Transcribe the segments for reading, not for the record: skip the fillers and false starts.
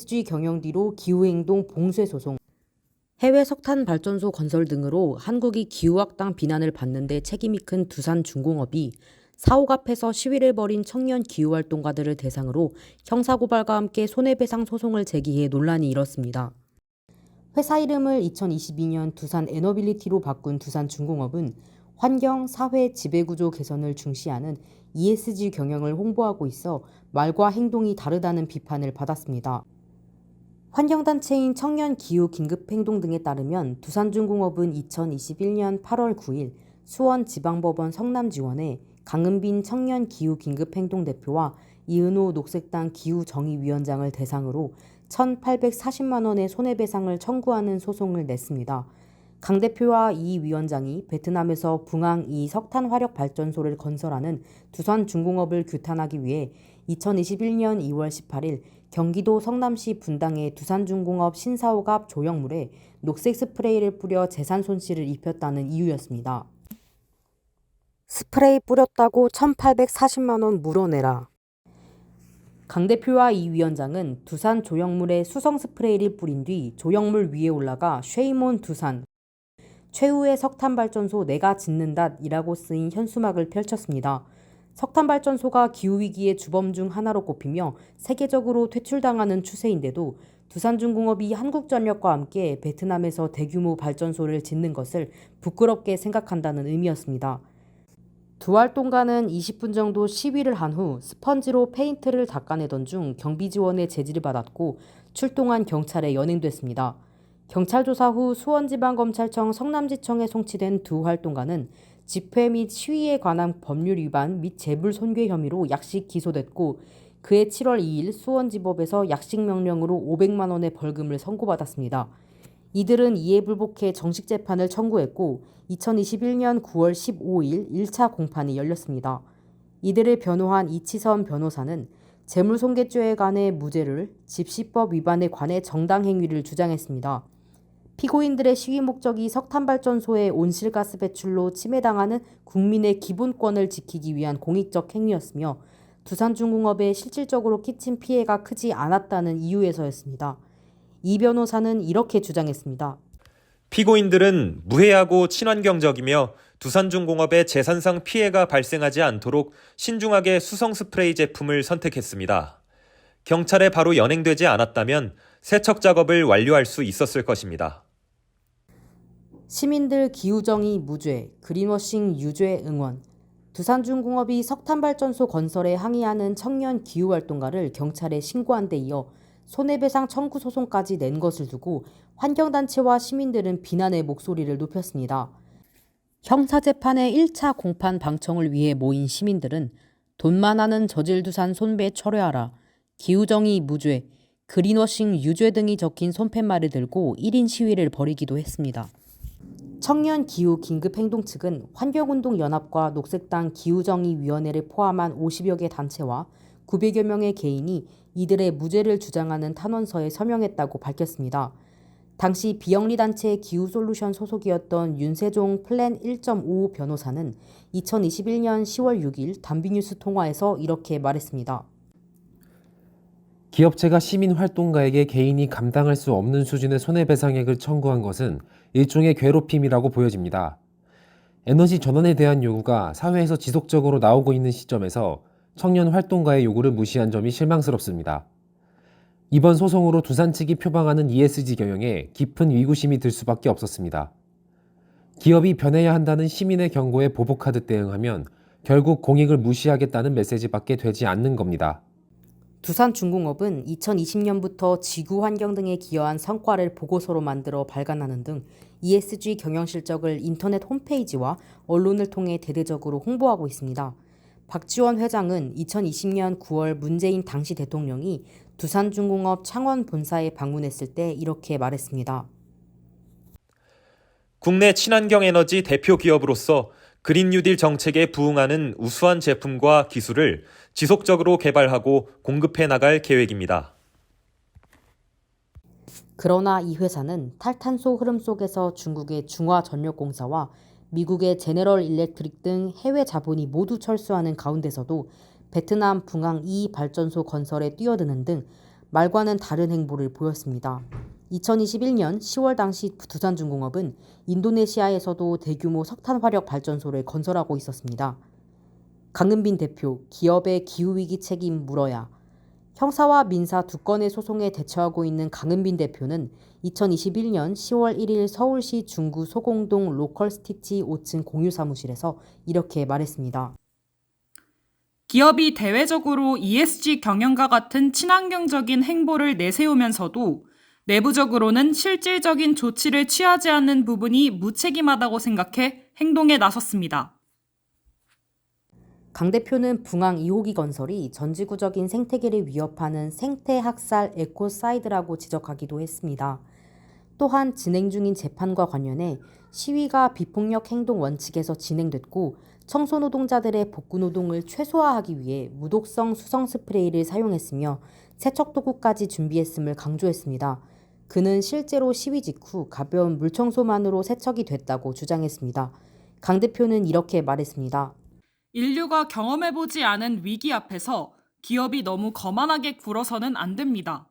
ESG 경영 뒤로 기후행동 봉쇄 소송, 해외 석탄 발전소 건설 등으로 한국이 기후악당 비난을 받는 데 책임이 큰 두산중공업이 사옥 앞에서 시위를 벌인 청년 기후활동가들을 대상으로 형사고발과 함께 손해배상 소송을 제기해 논란이 일었습니다. 회사 이름을 2022년 두산 에너빌리티로 바꾼 두산중공업은 환경, 사회, 지배구조 개선을 중시하는 ESG 경영을 홍보하고 있어 말과 행동이 다르다는 비판을 받았습니다. 환경단체인 청년기후긴급행동 등에 따르면 두산중공업은 2021년 8월 9일 수원지방법원 성남지원에 강은빈 청년기후긴급행동 대표와 이은호 녹색당 기후정의위원장을 대상으로 1,840만 원의 손해배상을 청구하는 소송을 냈습니다. 강 대표와 이 위원장이 베트남에서 붕앙 2 석탄화력발전소를 건설하는 두산중공업을 규탄하기 위해 2021년 2월 18일 경기도 성남시 분당의 두산중공업 신사옥 앞 조형물에 녹색 스프레이를 뿌려 재산 손실을 입혔다는 이유였습니다. 스프레이 뿌렸다고 1,840만 원 물어내라. 강 대표와 이 위원장은 두산 조형물에 수성 스프레이를 뿌린 뒤 조형물 위에 올라가 쉐이몬 두산, 최후의 석탄발전소 내가 짓는다 이라고 쓰인 현수막을 펼쳤습니다. 석탄발전소가 기후위기의 주범 중 하나로 꼽히며 세계적으로 퇴출당하는 추세인데도 두산중공업이 한국전력과 함께 베트남에서 대규모 발전소를 짓는 것을 부끄럽게 생각한다는 의미였습니다. 두 활동가는 20분 정도 시위를 한 후 스펀지로 페인트를 닦아내던 중 경비 지원의 제지를 받았고 출동한 경찰에 연행됐습니다. 경찰 조사 후 수원지방검찰청 성남지청에 송치된 두 활동가는 집회 및 시위에 관한 법률 위반 및 재불 손괴 혐의로 약식 기소됐고 그해 7월 2일 수원지법에서 약식 명령으로 500만 원의 벌금을 선고받았습니다. 이들은 이에 불복해 정식 재판을 청구했고 2021년 9월 15일 1차 공판이 열렸습니다. 이들을 변호한 이치선 변호사는 재물손괴죄에 관해 무죄를, 집시법 위반에 관해 정당행위를 주장했습니다. 피고인들의 시위 목적이 석탄발전소의 온실가스 배출로 침해당하는 국민의 기본권을 지키기 위한 공익적 행위였으며 두산중공업에 실질적으로 끼친 피해가 크지 않았다는 이유에서였습니다. 이 변호사는 이렇게 주장했습니다. 피고인들은 무해하고 친환경적이며 두산중공업의 재산상 피해가 발생하지 않도록 신중하게 수성 스프레이 제품을 선택했습니다. 경찰에 바로 연행되지 않았다면 세척 작업을 완료할 수 있었을 것입니다. 시민들 기후정의 무죄, 그린워싱 유죄 응원. 두산중공업이 석탄발전소 건설에 항의하는 청년 기후활동가를 경찰에 신고한 데 이어 손해배상 청구 소송까지 낸 것을 두고 환경단체와 시민들은 비난의 목소리를 높였습니다. 형사재판의 1차 공판 방청을 위해 모인 시민들은 돈만 하는 저질두산 손배 철회하라, 기후정의 무죄, 그린워싱 유죄 등이 적힌 손팻말을 들고 1인 시위를 벌이기도 했습니다. 청년기후긴급행동 측은 환경운동연합과 녹색당 기후정의위원회를 포함한 50여 개 단체와 900여 명의 개인이 이들의 무죄를 주장하는 탄원서에 서명했다고 밝혔습니다. 당시 비영리단체 기후솔루션 소속이었던 윤세종 플랜 1.5 변호사는 2021년 10월 6일 단비뉴스 통화에서 이렇게 말했습니다. 기업체가 시민활동가에게 개인이 감당할 수 없는 수준의 손해배상액을 청구한 것은 일종의 괴롭힘이라고 보여집니다. 에너지 전환에 대한 요구가 사회에서 지속적으로 나오고 있는 시점에서 청년 활동가의 요구를 무시한 점이 실망스럽습니다. 이번 소송으로 두산 측이 표방하는 ESG 경영에 깊은 위구심이 들 수밖에 없었습니다. 기업이 변해야 한다는 시민의 경고에 보복하듯 대응하면 결국 공익을 무시하겠다는 메시지밖에 되지 않는 겁니다. 두산중공업은 2020년부터 지구환경 등에 기여한 성과를 보고서로 만들어 발간하는 등 ESG 경영 실적을 인터넷 홈페이지와 언론을 통해 대대적으로 홍보하고 있습니다. 박지원 회장은 2020년 9월 문재인 당시 대통령이 두산중공업 창원 본사에 방문했을 때 이렇게 말했습니다. 국내 친환경 에너지 대표 기업으로서 그린 뉴딜 정책에 부응하는 우수한 제품과 기술을 지속적으로 개발하고 공급해 나갈 계획입니다. 그러나 이 회사는 탈탄소 흐름 속에서 중국의 중화전력공사와 미국의 제너럴 일렉트릭 등 해외 자본이 모두 철수하는 가운데서도 베트남 붕앙 2 발전소 건설에 뛰어드는 등 말과는 다른 행보를 보였습니다. 2021년 10월 당시 두산중공업은 인도네시아에서도 대규모 석탄 화력 발전소를 건설하고 있었습니다. 강은빈 대표, 기업의 기후위기 책임 물어야. 형사와 민사 두 건의 소송에 대처하고 있는 강은빈 대표는 2021년 10월 1일 서울시 중구 소공동 로컬스티치 5층 공유사무실에서 이렇게 말했습니다. 기업이 대외적으로 ESG 경영과 같은 친환경적인 행보를 내세우면서도 내부적으로는 실질적인 조치를 취하지 않는 부분이 무책임하다고 생각해 행동에 나섰습니다. 강 대표는 붕항 2호기 건설이 전지구적인 생태계를 위협하는 생태학살 에코사이드라고 지적하기도 했습니다. 또한 진행 중인 재판과 관련해 시위가 비폭력 행동 원칙에서 진행됐고 청소노동자들의 복구노동을 최소화하기 위해 무독성 수성 스프레이를 사용했으며 세척도구까지 준비했음을 강조했습니다. 그는 실제로 시위 직후 가벼운 물청소만으로 세척이 됐다고 주장했습니다. 강 대표는 이렇게 말했습니다. 인류가 경험해보지 않은 위기 앞에서 기업이 너무 거만하게 굴어서는 안 됩니다.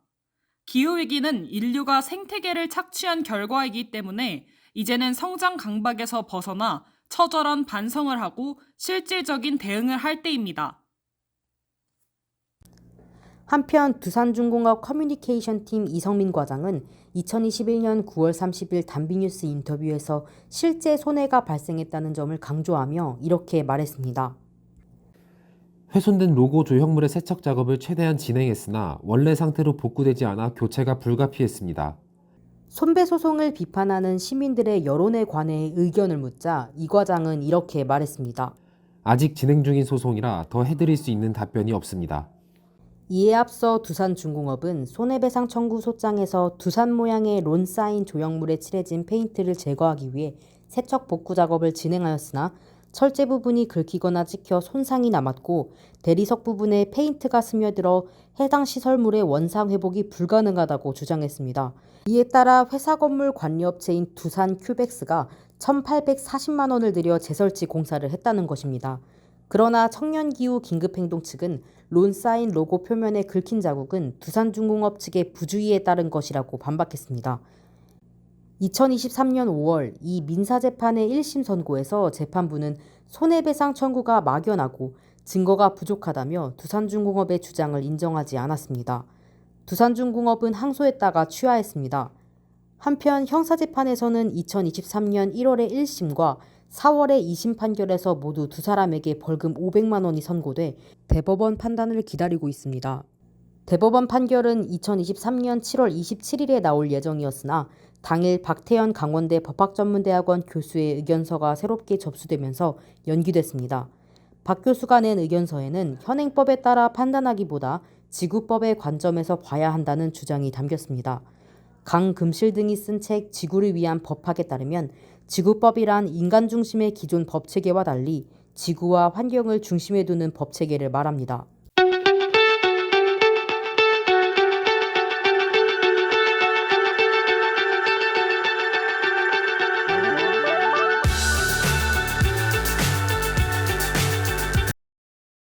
기후위기는 인류가 생태계를 착취한 결과이기 때문에 이제는 성장 강박에서 벗어나 처절한 반성을 하고 실질적인 대응을 할 때입니다. 한편 두산중공업 커뮤니케이션팀 이성민 과장은 2021년 9월 30일 단비뉴스 인터뷰에서 실제 손해가 발생했다는 점을 강조하며 이렇게 말했습니다. 훼손된 로고 조형물의 세척 작업을 최대한 진행했으나 원래 상태로 복구되지 않아 교체가 불가피했습니다. 손배 소송을 비판하는 시민들의 여론에 관해 의견을 묻자 이 과장은 이렇게 말했습니다. 아직 진행 중인 소송이라 더 해드릴 수 있는 답변이 없습니다. 이에 앞서 두산중공업은 손해배상 청구 소장에서 두산 모양의 론사인 조형물에 칠해진 페인트를 제거하기 위해 세척 복구 작업을 진행하였으나 철제 부분이 긁히거나 찍혀 손상이 남았고 대리석 부분에 페인트가 스며들어 해당 시설물의 원상 회복이 불가능하다고 주장했습니다. 이에 따라 회사 건물 관리업체인 두산 큐벡스가 1,840만 원을 들여 재설치 공사를 했다는 것입니다. 그러나 청년기후 긴급행동 측은 론사인 로고 표면에 긁힌 자국은 두산중공업 측의 부주의에 따른 것이라고 반박했습니다. 2023년 5월 이 민사재판의 1심 선고에서 재판부는 손해배상 청구가 막연하고 증거가 부족하다며 두산중공업의 주장을 인정하지 않았습니다. 두산중공업은 항소했다가 취하했습니다. 한편 형사재판에서는 2023년 1월의 1심과 4월의 2심 판결에서 모두 두 사람에게 벌금 500만 원이 선고돼 대법원 판단을 기다리고 있습니다. 대법원 판결은 2023년 7월 27일에 나올 예정이었으나 당일 박태현 강원대 법학전문대학원 교수의 의견서가 새롭게 접수되면서 연기됐습니다. 박 교수가 낸 의견서에는 현행법에 따라 판단하기보다 지구법의 관점에서 봐야 한다는 주장이 담겼습니다. 강금실 등이 쓴 책 지구를 위한 법학에 따르면 지구법이란 인간 중심의 기존 법체계와 달리 지구와 환경을 중심에 두는 법체계를 말합니다.